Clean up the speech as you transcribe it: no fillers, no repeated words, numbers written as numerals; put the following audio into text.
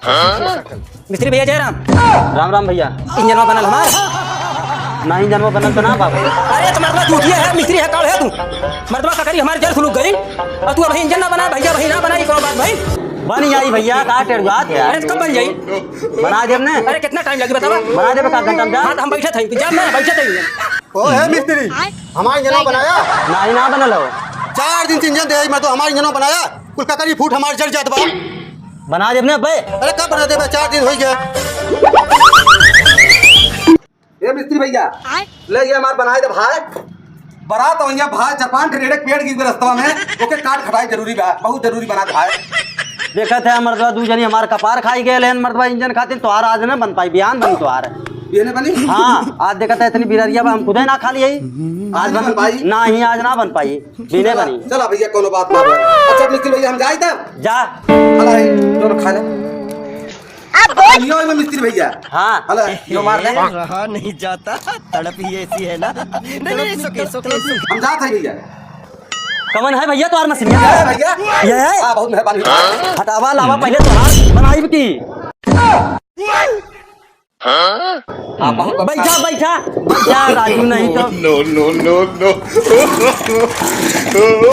मिस्त्री भैया जयराम। राम राम भैया। इंजन में बनल हमार नहीं जन्म बनल तो ना बाबू। अरे तो मर्दवा झूठिया है, मिस्त्री है, कौन है तू? मर्दवा का करी हमारे जल सुलूक गई और तू अभी इंजन ना बना भैया, वही ना बनाई कौन बात भाई? बन जाई भैया, का टेढ़ जात है। अरे कब बन जाई? बना देब ने। अरे कितना टाइम लगी बतावा? बना देब का घंटा में जा। हाँ तो हम बैठे थे, जब मैं बैठे थे। ओ है मिस्त्री, हमारा इंजन बनाया। नहीं ना बनल हो। 4 दिन से इंजन दे मैं तो हमारा इंजन बनाया। कुल का करी फूट हमारे जल जात बा। बना देब ने बे। अरे कब बना दे बे, 4 दिन हो गया। ये मिस्त्री भैया ले गया हमार बनाए दे भाई। बारात हो गया भाई, 4-5 रेड़े पेड़ गिर गए रास्ता में, ओके काट खटाई जरूरी बा, बहुत जरूरी बना दे भाई। देखत है मर्दवा दू जनी हमार कपार खाई गए लेन मर्दवा इंजन खातिर तोहार आज न बन पाई, बिहान बनी तोहार। ये ने बनी? हाँ आज देखत है इतनी बिररिया बा हम खुदे ना खा लिए। आज बन पाई ना ही, आज ना बन पाई, बिने बनी। चला भैया कोनो बात ना बा। अच्छा मिस्त्री भैया हम जाई तब जा। हला दोनों खा ले। यो में मिस्त्री भैया। हाँ हला यो मार ले। रहा नहीं जाता, तड़प ही ऐसी है ना। नहीं सुके हम जात है भैया। कमन है भैया तोहार मशीन है भैया ये है। हां बहुत मेहरबानी। हटावा लावा पहले तोहार बनाई की। हां बहुत बैठा बैठा बैठा राजू नहीं तो no, no, no, no.